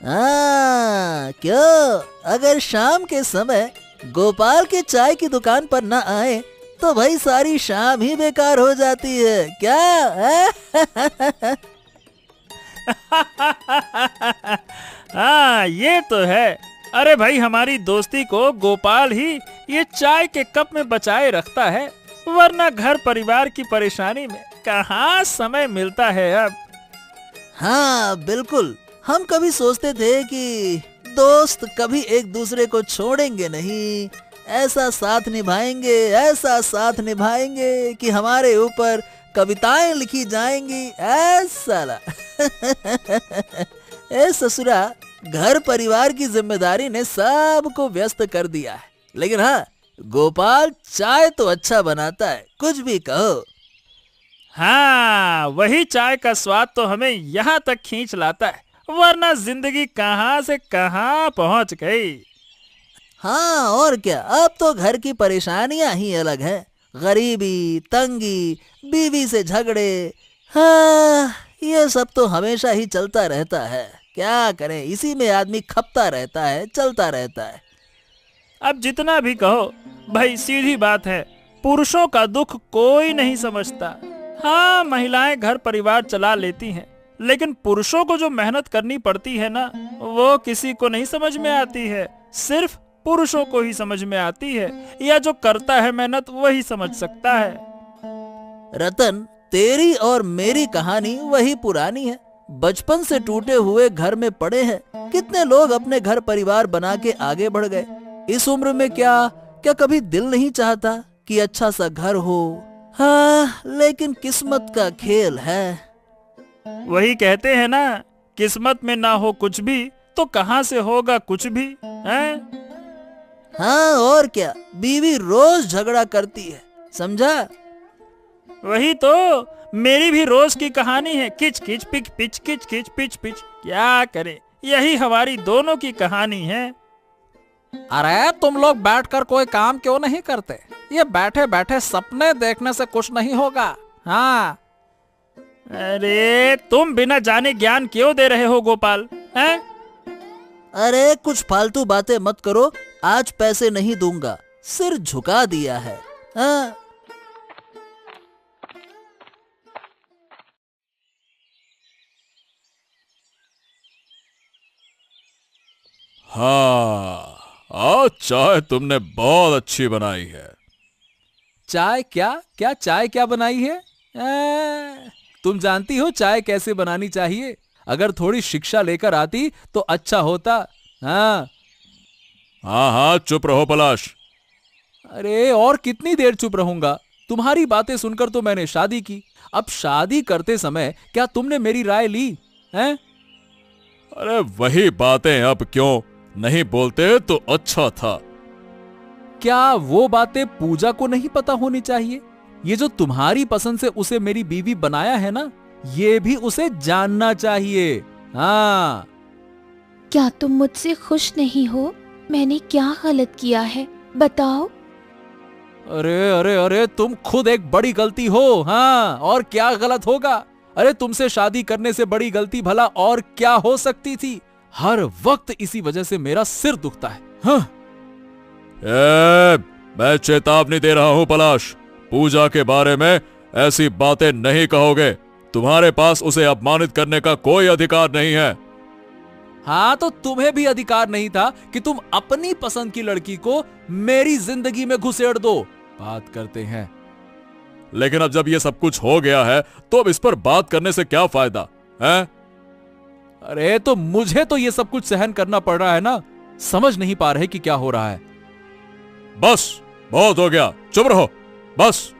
क्यों? अगर शाम के समय गोपाल के चाय की दुकान पर न आए तो भाई सारी शाम ही बेकार हो जाती है क्या है? हाँ, ये तो है। अरे भाई, हमारी दोस्ती को गोपाल ही ये चाय के कप में बचाए रखता है, वरना घर परिवार की परेशानी में कहाँ समय मिलता है अब। हाँ बिल्कुल, हम कभी सोचते थे कि दोस्त कभी एक दूसरे को छोड़ेंगे नहीं, ऐसा साथ निभाएंगे कि हमारे ऊपर कविताएं लिखी जाएंगी। ऐसा ए ससुरा, घर परिवार की जिम्मेदारी ने सबको व्यस्त कर दिया है। लेकिन हाँ, गोपाल चाय तो अच्छा बनाता है, कुछ भी कहो। हाँ, वही चाय का स्वाद तो हमें यहाँ तक खींच लाता है, वरना जिंदगी कहाँ से कहाँ पहुँच गई। हाँ और क्या, अब तो घर की परेशानियां ही अलग है। गरीबी, तंगी, बीवी से झगड़े, हाँ ये सब तो हमेशा ही चलता रहता है। क्या करें, इसी में आदमी खपता रहता है, चलता रहता है। अब जितना भी कहो भाई, सीधी बात है, पुरुषों का दुख कोई नहीं समझता। हाँ, महिलाएं घर परिवार चला लेती हैं, लेकिन पुरुषों को जो मेहनत करनी पड़ती है ना, वो किसी को नहीं समझ में आती है। सिर्फ पुरुषों को ही समझ में आती है, या जो करता है मेहनत वही समझ सकता है। रतन, तेरी और मेरी कहानी वही पुरानी है। बचपन से टूटे हुए घर में पड़े हैं। कितने लोग अपने घर परिवार बना के आगे बढ़ गए। इस उम्र में क्या कभी दिल नहीं चाहता कि अच्छा सा घर हो? हाँ, लेकिन किस्मत का खेल है। वही कहते हैं ना, किस्मत में ना हो कुछ भी तो कहाँ से होगा कुछ भी, हैं? हाँ और क्या, बीवी रोज झगड़ा करती है, समझा? वही तो, मेरी भी रोज की कहानी है, किच किच पिच पिच, किच किच पिच पिच। क्या करे, यही हमारी दोनों की कहानी है। अरे तुम लोग बैठकर कोई काम क्यों नहीं करते? ये बैठे बैठे सपने देखने से कुछ नहीं होगा। हाँ। अरे तुम बिना जाने ज्ञान क्यों दे रहे हो गोपाल, हैं? अरे कुछ फालतू बातें मत करो, आज पैसे नहीं दूंगा, सिर झुका दिया है। हाँ। हाँ, आज चाय तुमने बहुत अच्छी बनाई है। चाय क्या चाय क्या बनाई है? तुम जानती हो चाय कैसे बनानी चाहिए? अगर थोड़ी शिक्षा लेकर आती तो अच्छा होता। हाँ हाँ, चुप रहो पलाश। अरे और कितनी देर चुप रहूंगा? तुम्हारी बातें सुनकर तो मैंने शादी की। अब शादी करते समय क्या तुमने मेरी राय ली हैं? अरे वही बातें अब क्यों नहीं बोलते तो अच्छा था। क्या वो बातें पूजा को नहीं पता होनी चाहिए? ये जो तुम्हारी पसंद से उसे मेरी बीवी बनाया है ना, ये भी उसे जानना चाहिए। हाँ। क्या तुम मुझसे खुश नहीं हो? मैंने क्या गलत किया है, बताओ। अरे अरे अरे, तुम खुद एक बड़ी गलती हो। हाँ, और क्या गलत होगा? अरे तुमसे शादी करने से बड़ी गलती भला और क्या हो सकती थी? हर वक्त इसी वजह से मेरा सिर दुखता है। हाँ। मैं चेतावनी दे रहा हूं पलाश, पूजा के बारे में ऐसी बातें नहीं कहोगे। तुम्हारे पास उसे अपमानित करने का कोई अधिकार नहीं है। हाँ, तो तुम्हें भी अधिकार नहीं था कि तुम अपनी पसंद की लड़की को मेरी जिंदगी में घुसेड़ दो। बात करते हैं। लेकिन अब जब ये सब कुछ हो गया है तो अब इस पर बात करने से क्या फायदा है? अरे तो मुझे तो ये सब कुछ सहन करना पड़ रहा है ना। समझ नहीं पा रहे कि क्या हो रहा है। बस बहुत हो गया, चुप रहो बस।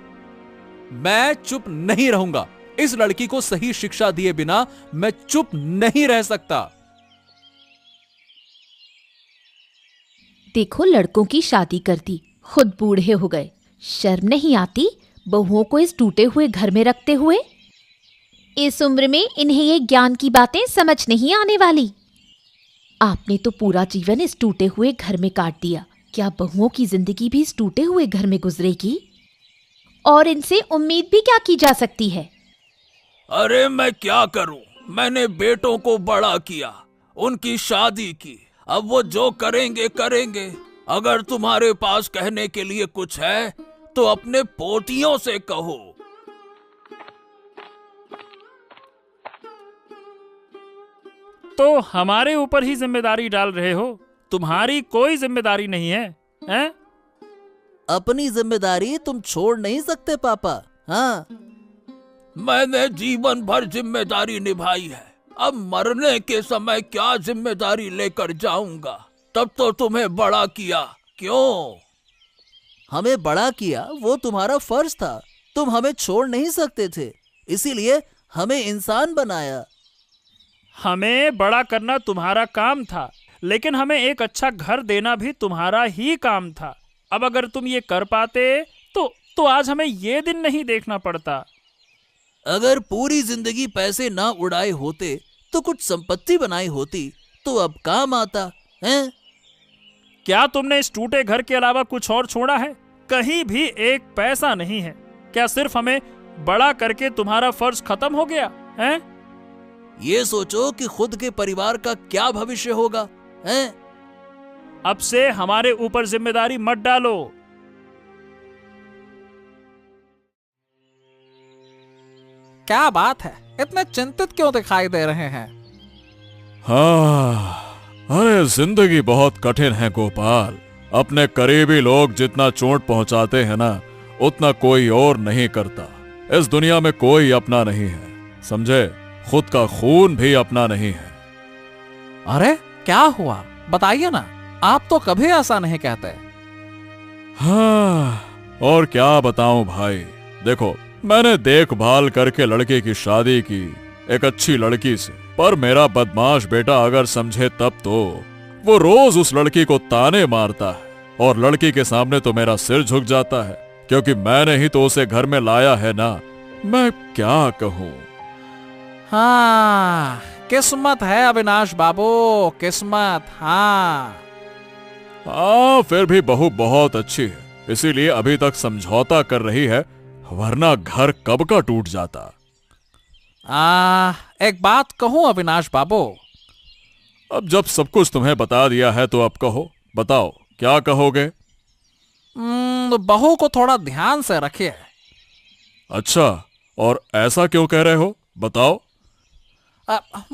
मैं चुप नहीं रहूंगा। इस लड़की को सही शिक्षा दिए बिना मैं चुप नहीं रह सकता। देखो, लड़कों की शादी कर दी, खुद बूढ़े हो गए। शर्म नहीं आती बहुओं को इस टूटे हुए घर में रखते हुए? इस उम्र में इन्हें ये ज्ञान की बातें समझ नहीं आने वाली। आपने तो पूरा जीवन इस टूटे हुए घर में काट दिया। क्या बहुओं की जिंदगी भी इस टूटे हुए घर में गुजरेगी? और इनसे उम्मीद भी क्या की जा सकती है? अरे मैं क्या करूं? मैंने बेटों को बड़ा किया उनकी शादी की। अब वो जो करेंगे करेंगे। अगर तुम्हारे पास कहने के लिए कुछ है तो अपने पोतियों से कहो। तो हमारे ऊपर ही जिम्मेदारी डाल रहे हो? तुम्हारी कोई जिम्मेदारी नहीं है, हैं? अपनी जिम्मेदारी तुम छोड़ नहीं सकते पापा। हाँ, मैंने जीवन भर जिम्मेदारी निभाई है, अब मरने के समय क्या जिम्मेदारी लेकर जाऊंगा? तब तो तुम्हें बड़ा किया, क्यों? हमें बड़ा किया वो तुम्हारा फर्ज था। तुम हमें छोड़ नहीं सकते थे, इसीलिए हमें इंसान बनाया। हमें बड़ा करना तुम्हारा काम था, लेकिन हमें एक अच्छा घर देना भी तुम्हारा ही काम था। अब अगर तुम ये कर पाते तो आज हमें ये दिन नहीं देखना पड़ता। अगर पूरी जिंदगी पैसे ना उड़ाए होते तो कुछ संपत्ति बनाई होती तो अब काम आता है। क्या तुमने इस टूटे घर के अलावा कुछ और छोड़ा है? कहीं भी एक पैसा नहीं है। क्या सिर्फ हमें बड़ा करके तुम्हारा फर्ज खत्म हो गया है? ये सोचो कि खुद के परिवार का क्या भविष्य होगा, हैं? अब से हमारे ऊपर जिम्मेदारी मत डालो। क्या बात है, इतने चिंतित क्यों दिखाई दे रहे हैं? हाँ, अरे जिंदगी बहुत कठिन है गोपाल। अपने करीबी लोग जितना चोट पहुंचाते हैं ना, उतना कोई और नहीं करता। इस दुनिया में कोई अपना नहीं है, समझे? खुद का खून भी अपना नहीं है। अरे क्या हुआ, बताइए ना। आप तो कभी ऐसा नहीं कहते। हाँ, और क्या बताऊं भाई। देखो, मैंने देखभाल करके लड़के की शादी की, एक अच्छी लड़की से। पर मेरा बदमाश बेटा अगर समझे तब तो वो रोज उस लड़की को ताने मारता है, और लड़की के सामने तो मेरा सिर झुक जाता है, क्योंकि मैंने ही तो उसे घर में लाया है ना। मैं क्या कहूं। हाँ, किस्मत है अविनाश बाबू, किस्मत। हाँ फिर भी बहू बहुत अच्छी है, इसीलिए अभी तक समझौता कर रही है, वरना घर कब का टूट जाता। एक बात कहूं अविनाश बाबू? अब जब सब कुछ तुम्हें बता दिया है तो अब कहो, बताओ क्या कहोगे? बहू को थोड़ा ध्यान से रखिए। अच्छा, और ऐसा क्यों कह रहे हो, बताओ।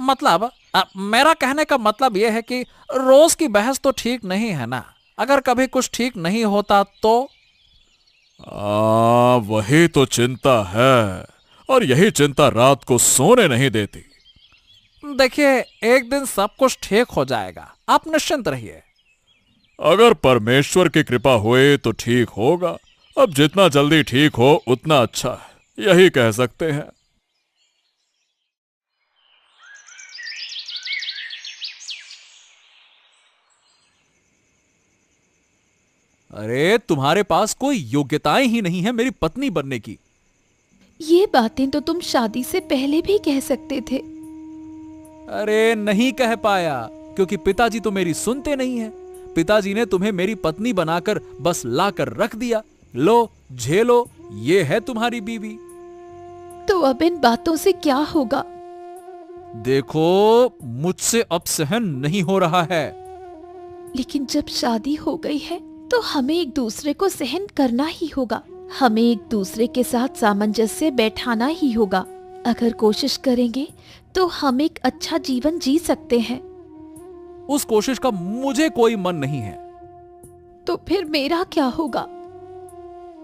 मतलब मेरा कहने का मतलब यह है कि रोज की बहस तो ठीक नहीं है ना। अगर कभी कुछ ठीक नहीं होता तो? वही तो चिंता है, और यही चिंता रात को सोने नहीं देती। देखिए, एक दिन सब कुछ ठीक हो जाएगा, आप निश्चिंत रहिए। अगर परमेश्वर की कृपा हुए तो ठीक होगा। अब जितना जल्दी ठीक हो उतना अच्छा है, यही कह सकते हैं। अरे तुम्हारे पास कोई योग्यताएं ही नहीं है मेरी पत्नी बनने की। ये बातें तो तुम शादी से पहले भी कह सकते थे। अरे नहीं कह पाया, क्योंकि पिताजी तो मेरी सुनते नहीं हैं। पिताजी ने तुम्हें मेरी पत्नी बनाकर बस लाकर रख दिया। लो झेलो, ये है तुम्हारी बीवी। तो अब इन बातों से क्या होगा? देखो, मुझसे अब सहन नहीं हो रहा है। लेकिन जब शादी हो गई है तो हमें एक दूसरे को सहन करना ही होगा। हमें एक दूसरे के साथ सामंजस्य बैठाना ही होगा। अगर कोशिश करेंगे तो हम एक अच्छा जीवन जी सकते हैं। उस कोशिश का मुझे कोई मन नहीं है। तो फिर मेरा क्या होगा?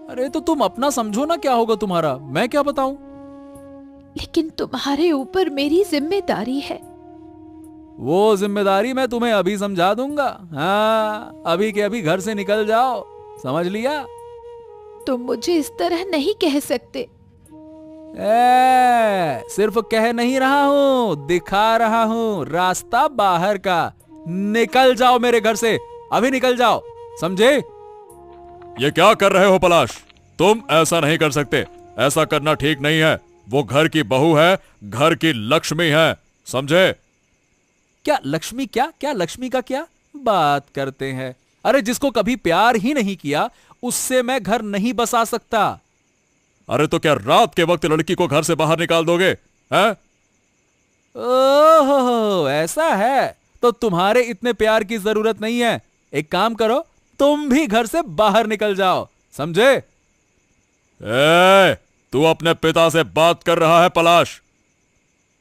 अरे तो तुम अपना समझो ना, क्या होगा तुम्हारा, मैं क्या बताऊं। लेकिन तुम्हारे ऊपर मेरी जिम्मेदारी है। वो जिम्मेदारी मैं तुम्हें अभी समझा दूंगा। हाँ, अभी के अभी घर से निकल जाओ, समझ लिया? तुम मुझे इस तरह नहीं कह सकते। सिर्फ कह नहीं रहा हूं, दिखा रहा हूं रास्ता बाहर का। निकल जाओ मेरे घर से, अभी निकल जाओ, समझे? ये क्या कर रहे हो पलाश? तुम ऐसा नहीं कर सकते, ऐसा करना ठीक नहीं है। वो घर की बहू है, घर की लक्ष्मी है, समझे? क्या लक्ष्मी? क्या लक्ष्मी का क्या बात करते हैं? अरे जिसको कभी प्यार ही नहीं किया उससे मैं घर नहीं बसा सकता। अरे तो क्या रात के वक्त लड़की को घर से बाहर निकाल दोगे, हैं? ओहो, ऐसा है? तो तुम्हारे इतने प्यार की जरूरत नहीं है। एक काम करो, तुम भी घर से बाहर निकल जाओ, समझे? तू अपने पिता से बात कर रहा है पलाश?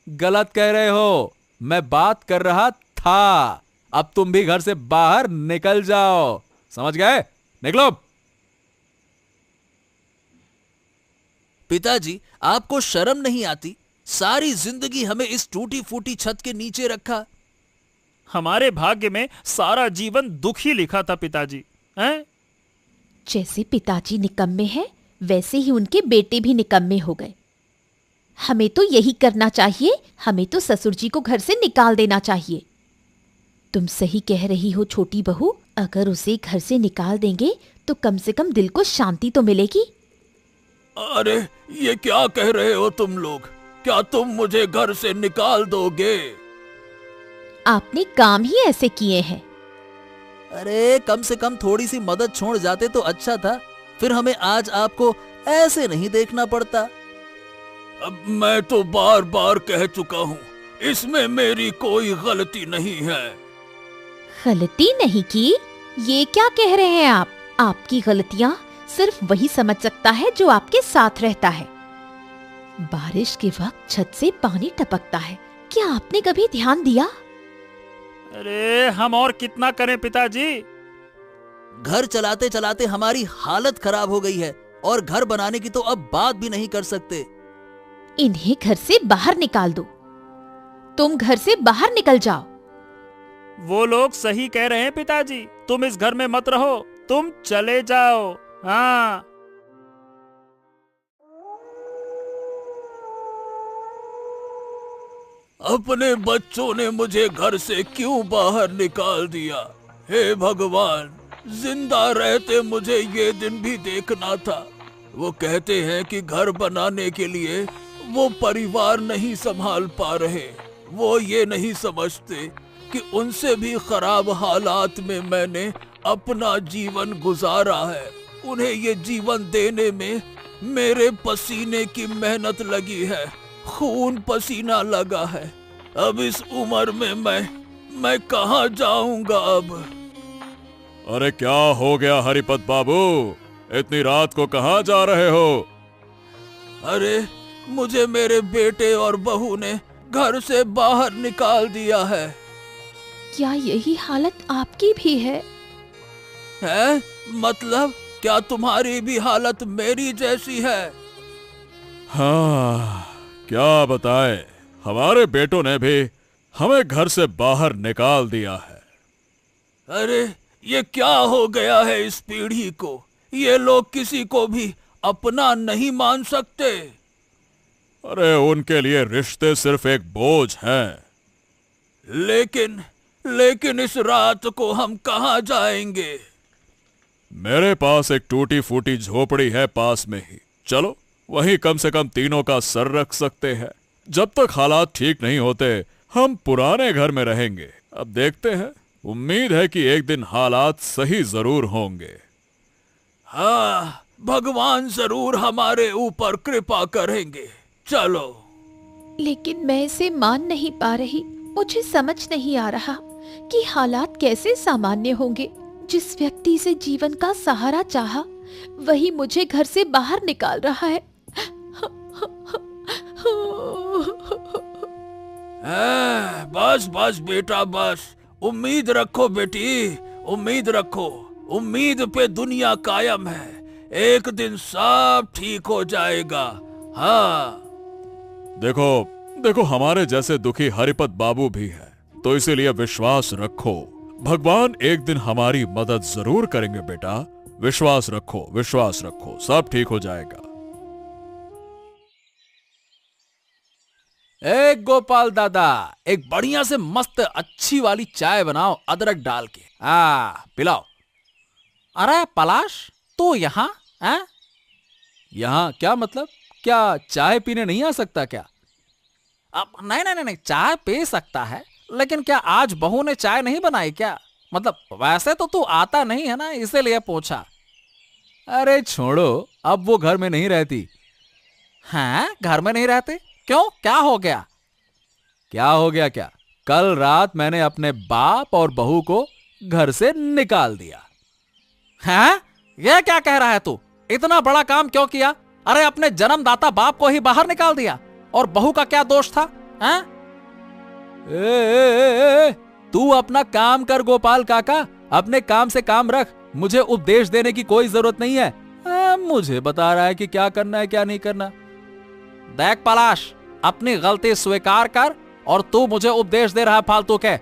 गलत कह रहे हो, मैं बात कर रहा था। अब तुम भी घर से बाहर निकल जाओ, समझ गए? निकलो। पिताजी, आपको शर्म नहीं आती? सारी जिंदगी हमें इस टूटी फूटी छत के नीचे रखा। हमारे भाग्य में सारा जीवन दुखी लिखा था पिताजी, हैं? जैसे पिताजी निकम्मे हैं, वैसे ही उनके बेटे भी निकम्मे हो गए। हमें तो यही करना चाहिए, हमें तो ससुर जी को घर से निकाल देना चाहिए। तुम सही कह रही हो छोटी बहू, अगर उसे घर से निकाल देंगे तो कम से कम दिल को शांति तो मिलेगी। अरे ये क्या कह रहे हो तुम लोग? क्या तुम मुझे घर से निकाल दोगे? आपने काम ही ऐसे किए हैं। अरे कम से कम थोड़ी सी मदद छोड़ जाते तो अच्छा था, फिर हमें आज आपको ऐसे नहीं देखना पड़ता। अब मैं तो बार बार कह चुका हूँ, इसमें मेरी कोई गलती नहीं है। गलती नहीं की? ये क्या कह रहे हैं आप? आपकी गलतियां सिर्फ वही समझ सकता है जो आपके साथ रहता है। बारिश के वक्त छत से पानी टपकता है, क्या आपने कभी ध्यान दिया? अरे हम और कितना करें पिताजी? घर चलाते चलाते हमारी हालत खराब हो गई है और घर बनाने की तो अब बात भी नहीं कर सकते। इन्हें घर से बाहर निकाल दो। तुम घर से बाहर निकल जाओ। वो लोग सही कह रहे हैं पिताजी, तुम इस घर में मत रहो, तुम चले जाओ। हाँ। अपने बच्चों ने मुझे घर से क्यों बाहर निकाल दिया? हे भगवान, जिंदा रहते मुझे ये दिन भी देखना था। वो कहते हैं कि घर बनाने के लिए वो परिवार नहीं संभाल पा रहे। वो ये नहीं समझते कि उनसे भी खराब हालात में मैंने अपना जीवन गुजारा है। उन्हें ये जीवन देने में मेरे पसीने की मेहनत लगी है, खून पसीना लगा है। अब इस उम्र में मैं कहाँ जाऊंगा अब? अरे क्या हो गया हरिपत बाबू, इतनी रात को कहाँ जा रहे हो? अरे मुझे मेरे बेटे और बहू ने घर से बाहर निकाल दिया है। क्या यही हालत आपकी भी है? है? मतलब क्या तुम्हारी भी हालत मेरी जैसी है? हाँ, क्या बताए, हमारे बेटों ने भी हमें घर से बाहर निकाल दिया है। अरे ये क्या हो गया है इस पीढ़ी को? ये लोग किसी को भी अपना नहीं मान सकते। अरे उनके लिए रिश्ते सिर्फ एक बोझ हैं। लेकिन इस रात को हम कहाँ जाएंगे? मेरे पास एक टूटी फूटी झोपड़ी है पास में ही, चलो वहीं कम से कम तीनों का सर रख सकते हैं। जब तक हालात ठीक नहीं होते हम पुराने घर में रहेंगे। अब देखते हैं, उम्मीद है कि एक दिन हालात सही जरूर होंगे। हाँ, भगवान जरूर हमारे ऊपर कृपा करेंगे। चलो। लेकिन मैं इसे मान नहीं पा रही। मुझे समझ नहीं आ रहा कि हालात कैसे सामान्य होंगे। जिस व्यक्ति से जीवन का सहारा चाहा, वही मुझे घर से बाहर निकाल रहा है। बस बस बेटा बस, उम्मीद रखो बेटी, उम्मीद रखो। उम्मीद पे दुनिया कायम है, एक दिन सब ठीक हो जाएगा। हाँ। देखो हमारे जैसे दुखी हरिपत बाबू भी है, तो इसीलिए विश्वास रखो, भगवान एक दिन हमारी मदद जरूर करेंगे बेटा। विश्वास रखो, सब ठीक हो जाएगा। ए गोपाल दादा, एक बढ़िया से मस्त अच्छी वाली चाय बनाओ अदरक डाल के। पिलाओ। अरे पलाश, तू यहाँ? यहाँ क्या मतलब? क्या चाय पीने नहीं आ सकता क्या? अब नहीं, चाय पी सकता है, लेकिन क्या आज बहू ने चाय नहीं बनाई क्या? मतलब वैसे तो तू आता नहीं है ना, इसीलिए पूछा। अरे छोड़ो, अब वो घर में नहीं रहती। हाँ, घर में नहीं रहते? क्यों, क्या हो गया? क्या हो गया क्या? कल रात मैंने अपने बाप और बहू को घर से निकाल दिया। हैं? ये क्या कह रहा है तू? इतना बड़ा काम क्यों किया? अरे अपने जन्मदाता बाप को ही बाहर निकाल दिया, और बहू का क्या दोष था? हैं? तू अपना काम कर गोपाल काका, अपने काम से काम रख। मुझे उपदेश देने की कोई जरूरत नहीं है। मुझे बता रहा है कि क्या करना है क्या नहीं करना। देख पलाश, अपनी गलती स्वीकार कर, और तू मुझे उपदेश दे रहा है फालतू के।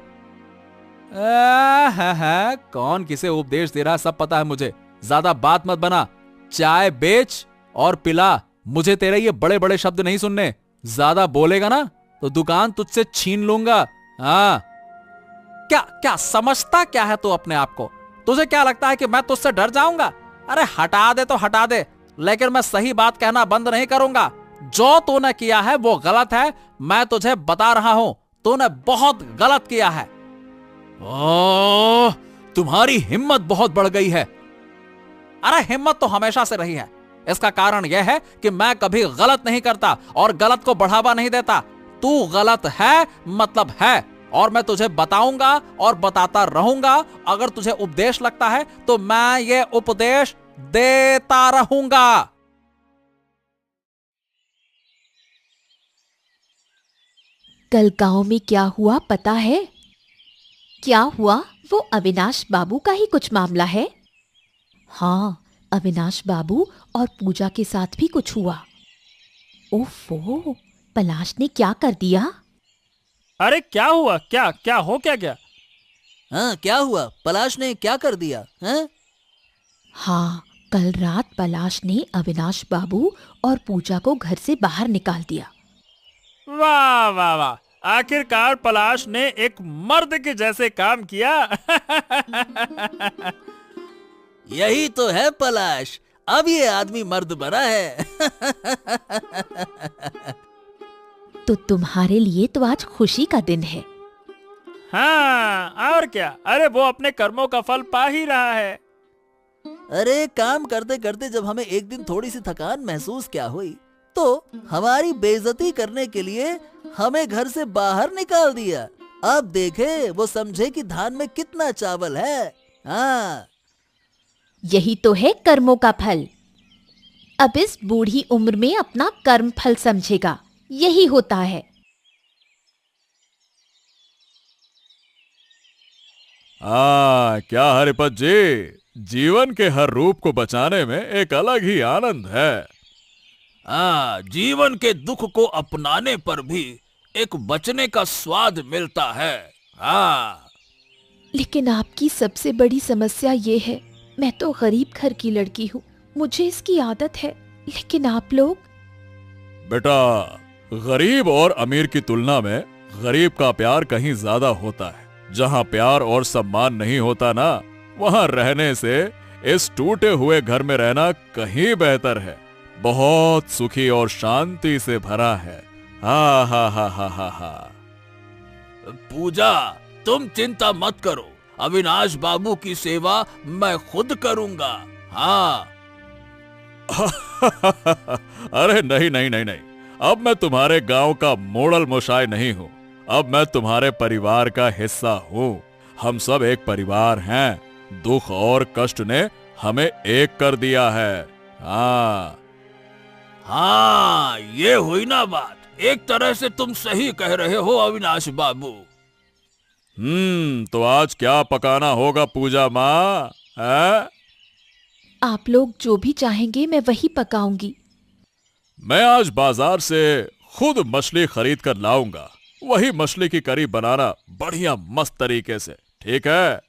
कौन किसे उपदेश दे रहा है सब पता है मुझे। ज्यादा बात मत बना। चाय बेच और पिला। मुझे तेरे ये बड़े बड़े शब्द नहीं सुनने। ज्यादा बोलेगा ना तो दुकान तुझसे छीन लूंगा। हाँ, क्या क्या समझता क्या है तू अपने आप को? तुझे क्या लगता है कि मैं तुझसे डर जाऊंगा? अरे हटा दे तो हटा दे, लेकिन मैं सही बात कहना बंद नहीं करूंगा। जो तूने किया है वो गलत है, मैं तुझे बता रहा हूं। तूने बहुत गलत किया है। ओह, तुम्हारी हिम्मत बहुत बढ़ गई है। अरे हिम्मत तो हमेशा से रही है। इसका कारण यह है कि मैं कभी गलत नहीं करता और गलत को बढ़ावा नहीं देता। तू गलत है मतलब है, और मैं तुझे बताऊंगा और बताता रहूंगा। अगर तुझे उपदेश लगता है तो मैं ये उपदेश देता रहूंगा। कल गांव में क्या हुआ पता है? क्या हुआ? वो अविनाश बाबू का ही कुछ मामला है। हाँ, अविनाश बाबू और पूजा के साथ भी कुछ हुआ। ओफो, पलाश ने क्या कर दिया? अरे क्या हुआ? क्या क्या हो क्या गया? हाँ, क्या हुआ? पलाश ने क्या कर दिया? हाँ? हाँ, कल रात पलाश ने अविनाश बाबू और पूजा को घर से बाहर निकाल दिया। वाह वाह वाह, आखिरकार पलाश ने एक मर्द के जैसे काम किया। यही तो है पलाश, अब ये आदमी मर्द बना है। तो तुम्हारे लिए तो आज खुशी का दिन है। हाँ, और क्या। अरे वो अपने कर्मों का फल पा ही रहा है। अरे काम करते करते जब हमें एक दिन थोड़ी सी थकान महसूस क्या हुई, तो हमारी बेइज्जती करने के लिए हमें घर से बाहर निकाल दिया। अब देखे वो समझे कि धान में कितना चावल है। हाँ, यही तो है कर्मों का फल। अब इस बूढ़ी उम्र में अपना कर्म फल समझेगा। यही होता है। क्या हरिपत जी, जीवन के हर रूप को बचाने में एक अलग ही आनंद है। जीवन के दुख को अपनाने पर भी एक बचने का स्वाद मिलता है। हाँ, लेकिन आपकी सबसे बड़ी समस्या ये है, मैं तो गरीब घर की लड़की हूँ, मुझे इसकी आदत है। लेकिन आप लोग? बेटा, गरीब और अमीर की तुलना में गरीब का प्यार कहीं ज्यादा होता है। जहाँ प्यार और सम्मान नहीं होता ना, वहाँ रहने से इस टूटे हुए घर में रहना कहीं बेहतर है। बहुत सुखी और शांति से भरा है। हा हा हा हा हा हा। पूजा, तुम चिंता मत करो, अविनाश बाबू की सेवा मैं खुद करूंगा। हाँ। अरे नहीं नहीं नहीं नहीं, अब मैं तुम्हारे गांव का मोड़ल मोशाय नहीं हूँ। अब मैं तुम्हारे परिवार का हिस्सा हूँ। हम सब एक परिवार हैं। दुख और कष्ट ने हमें एक कर दिया है। हाँ हाँ, ये हुई ना बात। एक तरह से तुम सही कह रहे हो अविनाश बाबू। तो आज क्या पकाना होगा पूजा माँ? आप लोग जो भी चाहेंगे मैं वही पकाऊंगी। मैं आज बाजार से खुद मछली खरीद कर लाऊंगा। वही मछली की करी बनाना बढ़िया मस्त तरीके से, ठीक है?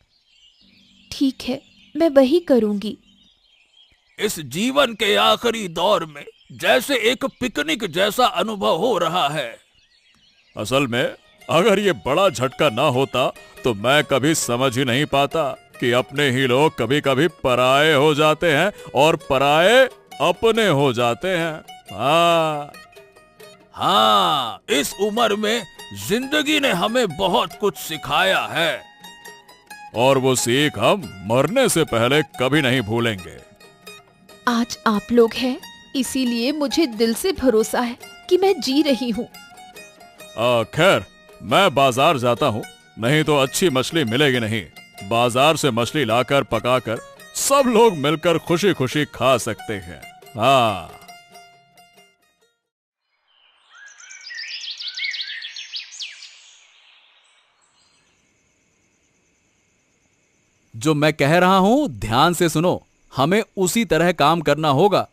ठीक है, मैं वही करूंगी। इस जीवन के आखिरी दौर में जैसे एक पिकनिक जैसा अनुभव हो रहा है। असल में अगर ये बड़ा झटका ना होता तो मैं कभी समझ ही नहीं पाता कि अपने ही लोग कभी कभी पराये हो जाते हैं और पराये अपने हो जाते हैं। हाँ, इस उम्र में जिंदगी ने हमें बहुत कुछ सिखाया है, और वो सीख हम मरने से पहले कभी नहीं भूलेंगे। आज आप लोग हैं, इसीलिए मुझे दिल से भरोसा है कि मैं जी रही हूँ। खैर, मैं बाजार जाता हूँ, नहीं तो अच्छी मछली मिलेगी नहीं। बाजार से मछली लाकर पकाकर सब लोग मिलकर खुशी खुशी खा सकते हैं। हाँ। जो मैं कह रहा हूं ध्यान से सुनो, हमें उसी तरह काम करना होगा।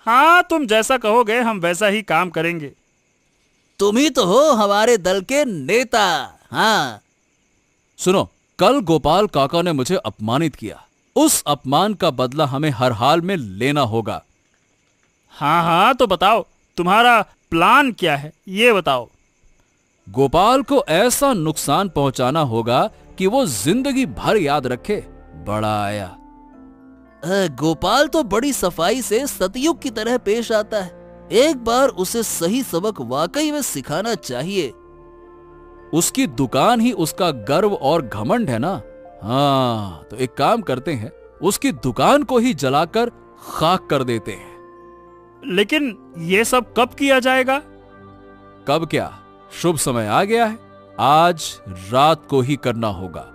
हाँ, तुम जैसा कहोगे हम वैसा ही काम करेंगे। तुम ही तो हो हमारे दल के नेता। हाँ। सुनो, कल गोपाल काका ने मुझे अपमानित किया। उस अपमान का बदला हमें हर हाल में लेना होगा। हाँ हाँ, तो बताओ तुम्हारा प्लान क्या है, ये बताओ। गोपाल को ऐसा नुकसान पहुंचाना होगा कि वो जिंदगी भर याद रखे। बड़ा आया। गोपाल तो बड़ी सफाई से सतयुग की तरह पेश आता है। एक बार उसे सही सबक वाकई में सिखाना चाहिए। उसकी दुकान ही उसका गर्व और घमंड है ना। हाँ, तो एक काम करते हैं, उसकी दुकान को ही जलाकर खाक कर देते हैं। लेकिन ये सब कब किया जाएगा? कब क्या, शुभ समय आ गया है। आज रात को ही करना होगा।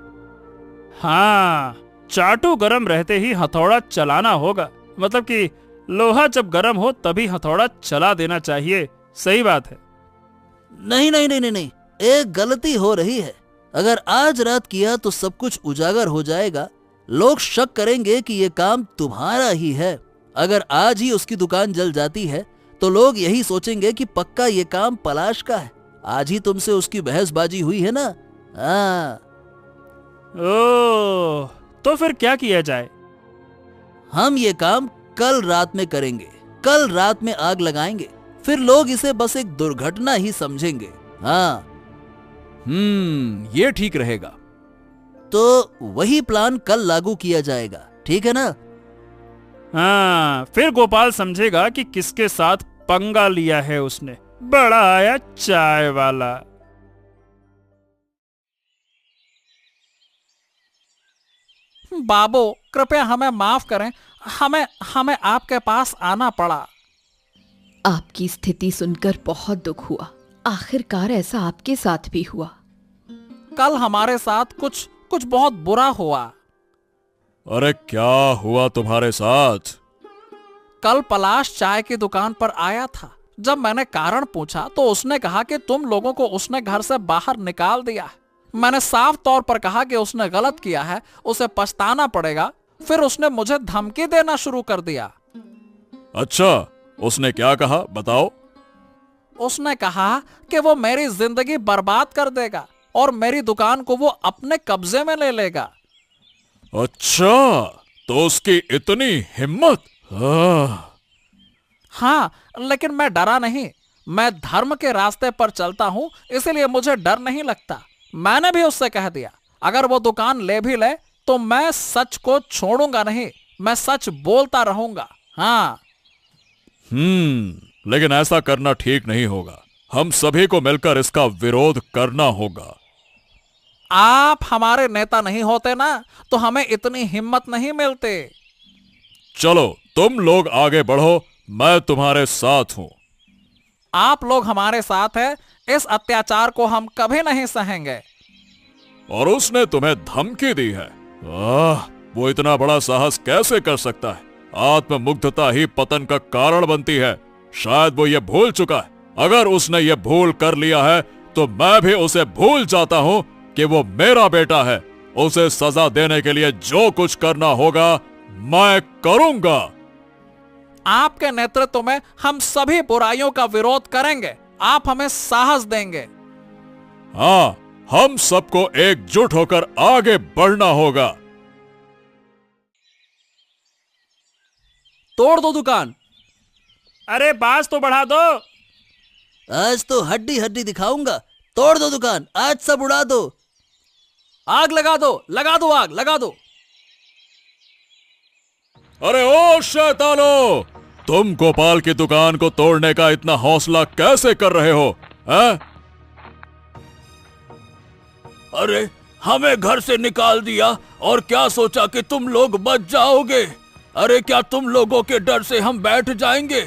हाँ, चाटू गरम रहते ही हथौड़ा चलाना होगा। मतलब कि लोहा जब गरम हो तभी हथौड़ा चला देना चाहिए। सही बात है। नहीं नहीं नहीं नहीं नहीं, एक गलती हो रही है। अगर आज रात किया तो सब कुछ उजागर हो जाएगा। लोग शक करेंगे कि ये काम तुम्हारा ही है। अगर आज ही उसकी दुकान जल जाती है तो लोग यही सोचेंगे कि पक्का ये काम पलाश का है। आज ही तुमसे उसकी बहसबाजी हुई है ना। हाँ। ओह, तो फिर क्या किया जाए? हम ये काम कल रात में करेंगे। कल रात में आग लगाएंगे, फिर लोग इसे बस एक दुर्घटना ही समझेंगे। हाँ। ये ठीक रहेगा। तो वही प्लान कल लागू किया जाएगा, ठीक है ना? हाँ, फिर गोपाल समझेगा कि किसके साथ पंगा लिया है उसने। बड़ा आया चाय वाला। बाबू, कृपया हमें माफ करें। हमें आपके पास आना पड़ा। आपकी स्थिति सुनकर बहुत दुख हुआ। आखिरकार ऐसा आपके साथ भी हुआ। कल हमारे साथ कुछ बहुत बुरा हुआ। अरे क्या हुआ तुम्हारे साथ? कल पलाश चाय की दुकान पर आया था। जब मैंने कारण पूछा तो उसने कहा कि तुम लोगों को उसने घर से बाहर निकाल दिया है। मैंने साफ तौर पर कहा कि उसने गलत किया है, उसे पछताना पड़ेगा। फिर उसने मुझे धमकी देना शुरू कर दिया। अच्छा, उसने क्या कहा बताओ? उसने कहा कि वो मेरी जिंदगी बर्बाद कर देगा और मेरी दुकान को वो अपने कब्जे में ले लेगा। अच्छा, तो उसकी इतनी हिम्मत? हाँ, लेकिन मैं डरा नहीं। मैं धर्म के रास्ते पर चलता हूं, इसलिए मुझे डर नहीं लगता। मैंने भी उससे कह दिया, अगर वो दुकान ले भी ले तो मैं सच को छोड़ूंगा नहीं। मैं सच बोलता रहूंगा। हाँ। लेकिन ऐसा करना ठीक नहीं होगा। हम सभी को मिलकर इसका विरोध करना होगा। आप हमारे नेता नहीं होते ना, तो हमें इतनी हिम्मत नहीं मिलती। चलो तुम लोग आगे बढ़ो, मैं तुम्हारे साथ हूं। आप लोग हमारे साथ हैं, इस अत्याचार को हम कभी नहीं सहेंगे। और उसने तुम्हें धमकी दी है? वो इतना बड़ा साहस कैसे कर सकता है? आत्ममुग्धता ही पतन का कारण बनती है। शायद वो ये भूल चुका है। अगर उसने ये भूल कर लिया है तो मैं भी उसे भूल जाता हूं कि वो मेरा बेटा है। उसे सजा देने के लिए जो कुछ करना होगा मैं करूंगा। आपके नेतृत्व में हम सभी बुराइयों का विरोध करेंगे। आप हमें साहस देंगे। हाँ, हम सबको एकजुट होकर आगे बढ़ना होगा। तोड़ दो दुकान। अरे बाज तो बढ़ा दो। आज तो हड्डी हड्डी दिखाऊंगा। तोड़ दो दुकान, आज सब उड़ा दो। आग लगा दो, लगा दो आग, लगा दो। अरे ओ शैतानो, तुम गोपाल की दुकान को तोड़ने का इतना हौसला कैसे कर रहे हो? अरे हमें घर से निकाल दिया और क्या सोचा कि तुम लोग बच जाओगे? अरे क्या तुम लोगों के डर से हम बैठ जाएंगे?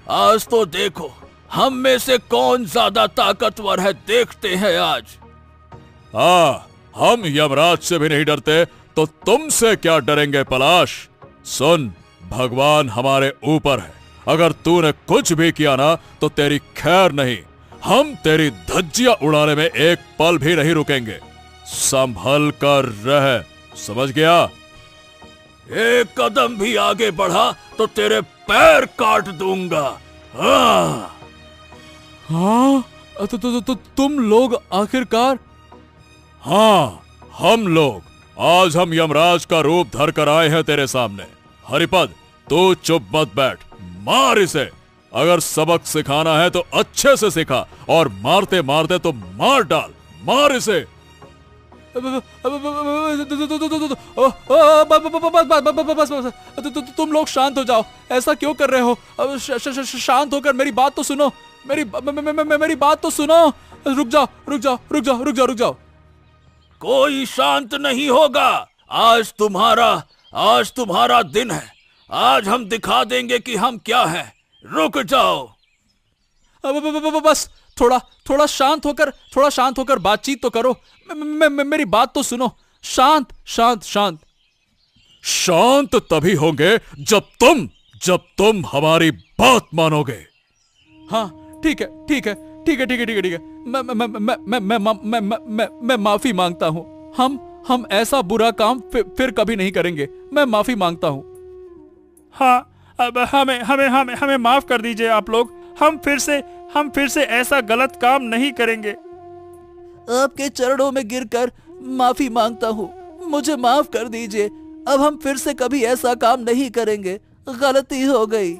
आज तो देखो, हम में से कौन ज्यादा ताकतवर है देखते हैं आज। हम यमराज से भी नहीं डरते तो तुमसे क्या डरेंगे पलाश। सुन, भगवान हमारे ऊपर है, अगर तूने कुछ भी किया ना तो तेरी खैर नहीं। हम तेरी धज्जियां उड़ाने में एक पल भी नहीं रुकेंगे। संभल कर रह, समझ गया? एक कदम भी आगे बढ़ा तो तेरे पैर काट दूंगा। हाँ। तुम लोग आखिरकार? हाँ, हम लोग। आज हम यमराज का रूप धर कर आए हैं तेरे सामने। हरिपद, तू चुप मत बैठ, मार इसे। अगर सबक सिखाना है तो अच्छे से सिखा, और मारते मारते तो मार डाल। मार इसे। तुम लोग शांत हो जाओ, ऐसा क्यों कर रहे हो? शांत होकर मेरी बात तो सुनो, मेरी बात तो सुनो। रुक जाओ। कोई शांत नहीं होगा। आज तुम्हारा दिन है। आज हम दिखा देंगे कि हम क्या हैं। रुक जाओ। बस थोड़ा शांत होकर बातचीत तो करो। मेरी बात तो सुनो। शांत तभी होंगे जब तुम हमारी बात मानोगे। हाँ, ठीक है। मैं माफी मांगता हूँ। हम ऐसा बुरा काम फिर कभी नहीं करेंगे। मैं माफी मांगता हूँ। हाँ, अब हमें माफ कर दीजिए आप लोग। हम फिर से ऐसा गलत काम नहीं करेंगे। आपके चरणों में गिरकर माफी मांगता हूँ, मुझे माफ कर दीजिए। अब हम फिर से कभी ऐसा काम नहीं करेंगे, गलती हो गई।